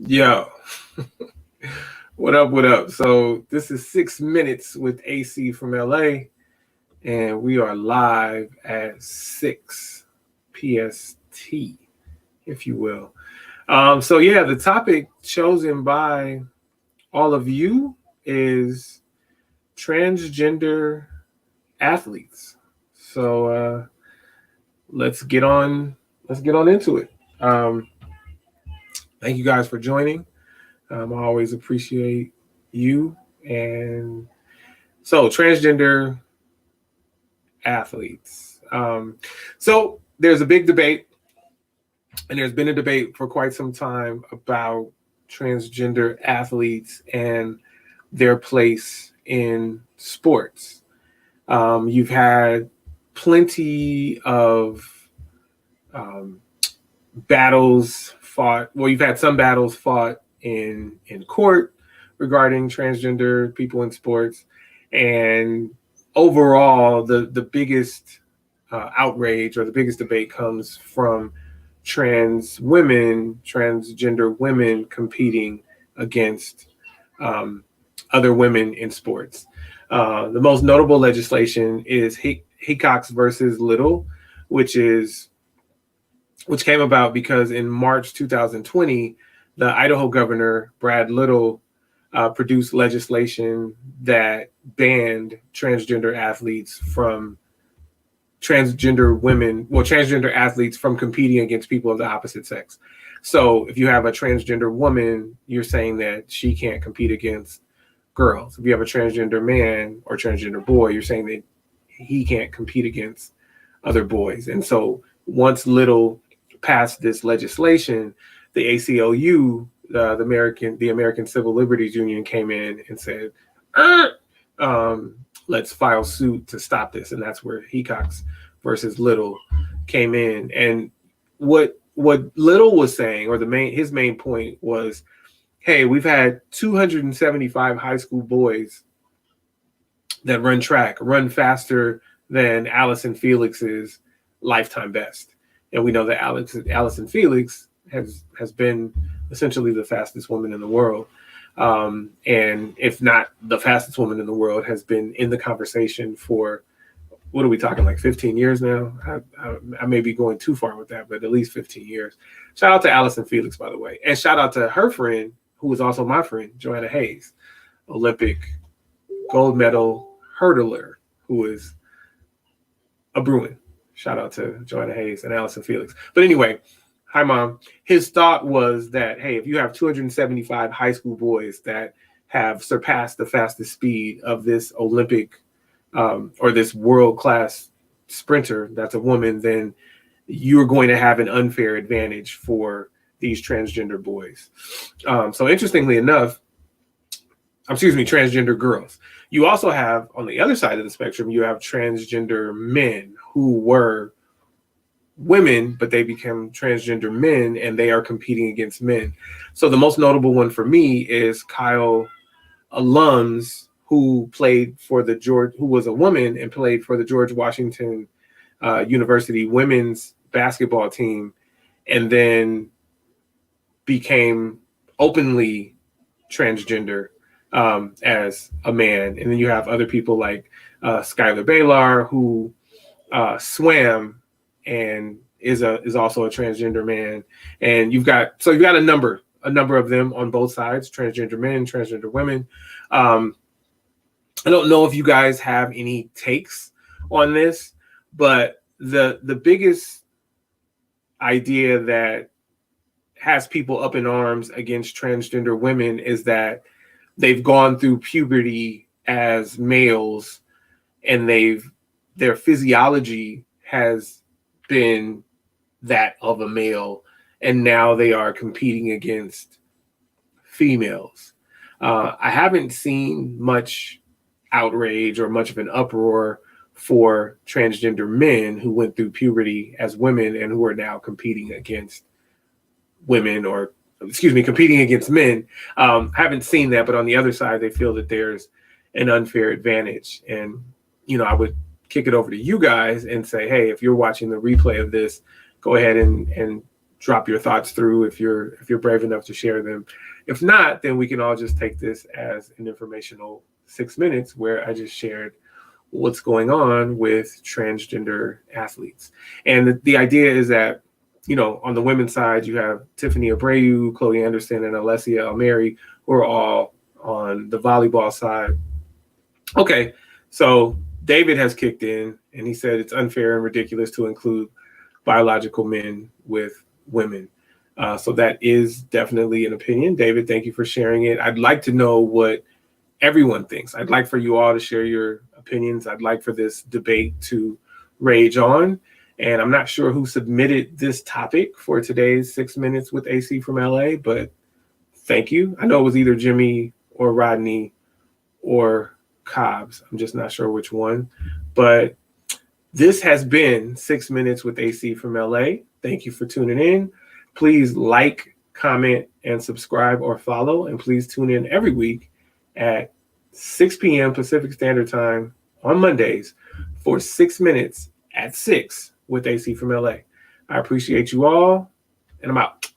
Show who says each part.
Speaker 1: Yo, what up? What up? So, this is 6 minutes with AC from LA, and we are live at 6 PST, if you will. So, the topic chosen by all of you is transgender athletes. So, let's get on. Let's get on into it. Um, Thank you guys for joining. I always appreciate you. And so, transgender athletes. So, there's a big debate, and there's been a debate for quite some time about transgender athletes and their place in sports. You've had plenty of um, battles fought. Well, you've had some battles fought in court regarding transgender people in sports, and overall, the biggest outrage or the biggest debate comes from transgender women competing against um, other women in sports. The most notable legislation is Hickox versus Little, which is which came about because in March 2020, the Idaho governor, Brad Little, produced legislation that banned transgender athletes from transgender athletes from competing against people of the opposite sex. So if you have a transgender woman, you're saying that she can't compete against girls. If you have a transgender man or transgender boy, you're saying that he can't compete against other boys. And so once Little passed this legislation, the ACLU, the American Civil Liberties Union, came in and said, um, "Let's file suit to stop this," and that's where Hecox versus Little came in. And what Little was saying, or his main point was, "Hey, we've had 275 high school boys that run track run faster than Allison Felix's lifetime best." And we know that Allison Felix has been essentially the fastest woman in the world, and if not the fastest woman in the world, has been in the conversation for, what are we talking, like 15 years now? I may be going too far with that, but at least 15 years. Shout out to Allison Felix, by the way, and shout out to her friend, who is also my friend, Joanna Hayes, Olympic gold medal hurdler, who is a Bruin. Shout out to Joanna Hayes and Allison Felix. But anyway, hi, Mom. His thought was that, hey, if you have 275 high school boys that have surpassed the fastest speed of this Olympic or this world-class sprinter that's a woman, then you're going to have an unfair advantage for these transgender boys. So interestingly enough, transgender girls. You also have, on the other side of the spectrum, you have transgender men who were women, but they become transgender men, and they are competing against men. So the most notable one for me is Kyle Alums, who was a woman and played for the George Washington University women's basketball team, and then became openly transgender as a man. And then you have other people like Skylar Baylor, who swam and is also a transgender man. And you've got a number of them on both sides: transgender men, transgender women. I don't know if you guys have any takes on this, but the biggest idea that has people up in arms against transgender women is that they've gone through puberty as males, and their physiology has been that of a male, and now they are competing against females. I haven't seen much outrage or much of an uproar for transgender men who went through puberty as women and who are now competing against women, or competing against men. Haven't seen that, but on the other side, they feel that there's an unfair advantage. And, I would kick it over to you guys and say, hey, if you're watching the replay of this, go ahead and drop your thoughts through if you're brave enough to share them. If not, then we can all just take this as an informational 6 minutes where I just shared what's going on with transgender athletes. And the idea is that, on the women's side, you have Tiffany Abreu, Chloe Anderson, and Alessia Almeri, who are all on the volleyball side. Okay, so David has kicked in, and he said it's unfair and ridiculous to include biological men with women. So that is definitely an opinion. David, thank you for sharing it. I'd like to know what everyone thinks. I'd like for you all to share your opinions. I'd like for this debate to rage on. And I'm not sure who submitted this topic for today's 6 Minutes with AC from LA, but thank you. I know it was either Jimmy or Rodney or Cobbs. I'm just not sure which one. But this has been 6 Minutes with AC from LA. Thank you for tuning in. Please like, comment, and subscribe or follow. And please tune in every week at 6 p.m. Pacific Standard Time on Mondays for 6 Minutes at 6 with AC from LA. I appreciate you all, and I'm out.